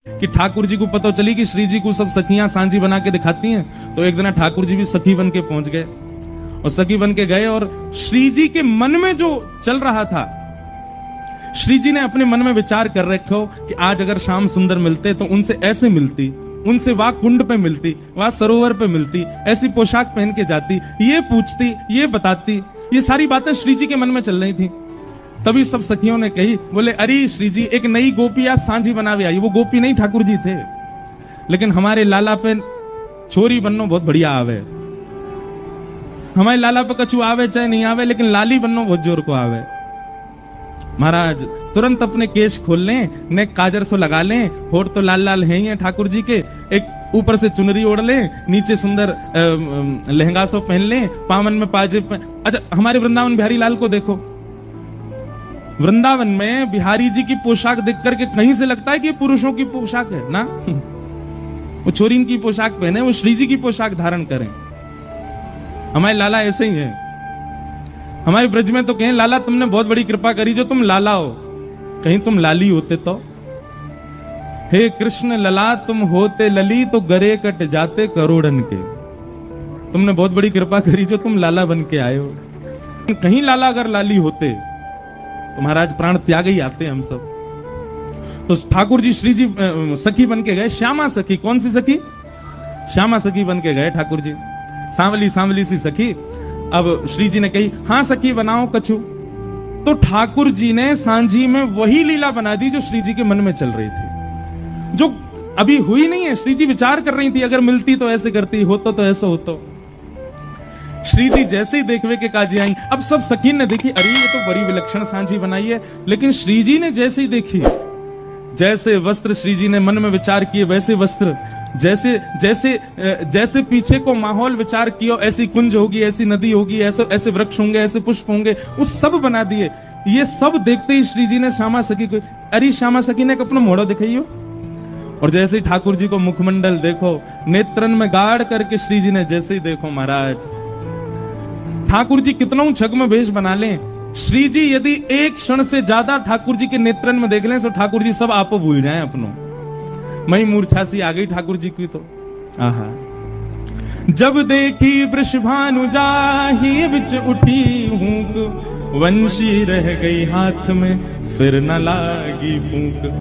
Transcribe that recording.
कि ठाकुर जी को पता चली कि श्री जी को सब सखियां सांझी बना के दिखाती हैं, तो एक दिन ठाकुर जी भी सखी बन के पहुंच गए और सखी बन के गए। और श्री जी के मन में जो चल रहा था, श्री जी ने अपने मन में विचार कर रखो कि आज अगर श्याम सुंदर मिलते तो उनसे ऐसे मिलती, उनसे वहां कुंड पे मिलती, वहां सरोवर पे मिलती, ऐसी पोशाक पहन के जाती, ये पूछती, ये बताती। ये सारी बातें श्री जी के मन में चल रही थी। तभी सब सखियों ने कही, बोले अरे श्री जी एक नई गोपी आज सांझी बनावे आई। वो गोपी नहीं ठाकुर जी थे, लेकिन हमारे लाला पे छोरी बननो बहुत बढ़िया आवे, हमारे लाला पे कछु आवे चाहे नहीं आवे, लेकिन लाली बननो बहुत जोर को आवे। महाराज तुरंत अपने केश खोल लें, ने काजर सो लगा लें, होठ तो लाल लाल है ही ठाकुर जी के, एक ऊपर से चुनरी ओढ़ लें, नीचे सुंदर लहंगा सो पहन लें, पावन में पाजेब। अच्छा हमारे वृंदावन बिहारी लाल को देखो, वृंदावन में बिहारी जी की पोशाक देख करके कहीं से लगता है कि पुरुषों की पोशाक है ना। वो छोरीन की पोशाक पहने, वो श्री जी की पोशाक धारण करें। हमारे लाला ऐसे ही है। हमारे ब्रज में तो कहें लाला तुमने बहुत बड़ी कृपा करी जो तुम लाला हो, कहीं तुम लाली होते तो। हे कृष्ण लला तुम होते लली तो गरे कट जाते करोड़न के। तुमने बहुत बड़ी कृपा करी जो तुम लाला बन के आए हो। कहीं लाला अगर लाली होते तो महाराज प्राण त्याग ही आते हम सब। तो ठाकुर जी श्री जी सखी बन के गए, श्यामा सखी। कौन सी सखी? श्यामा सखी बन के गए ठाकुर जी, सांवली सांवली सी सखी। अब श्री जी ने कही हाँ सखी बनाओ कछु। तो ठाकुर जी ने सांझी में वही लीला बना दी जो श्री जी के मन में चल रही थी, जो अभी हुई नहीं है। श्री जी विचार कर रही थी अगर मिलती तो ऐसे करती, होता तो ऐसा होता। श्री जी जैसे ही देखवे के काजी आई। अब सब सखी ने देखी, अरे ये तो बड़ी विलक्षण सांझी बनाई है। लेकिन श्री जी ने जैसे ही देखी, जैसे वस्त्र श्री जी ने मन में विचार किए वैसे वस्त्र, जैसे जैसे जैसे पीछे को माहौल विचार किया, ऐसी कुंज होगी, ऐसी नदी होगी, ऐसे ऐसे वृक्ष होंगे, ऐसे पुष्प होंगे, वो सब बना दिए। ये सब देखते ही श्री जी ने श्यामा सखी को, अरे श्यामा सखी ने अपना मोड़ो दिखाइयो। और जैसे ही ठाकुर जी को मुखमंडल देखो, नेत्रन में गाड़ करके श्री जी ने जैसे ही देखो महाराज, ठाकुर जी कितना छग में वेश बना लें, श्री जी यदि एक क्षण से ज्यादा ठाकुर जी के नेत्रन में देख लें तो ठाकुर जी सब आपो भूल जाएं अपनों। मई मूर्छा सी आ गई ठाकुर जी की तो। आहा जब देखी वृषभानु जाहि बिच उठी हूक, वंशी रह गई हाथ में फिर न लागी फूंक।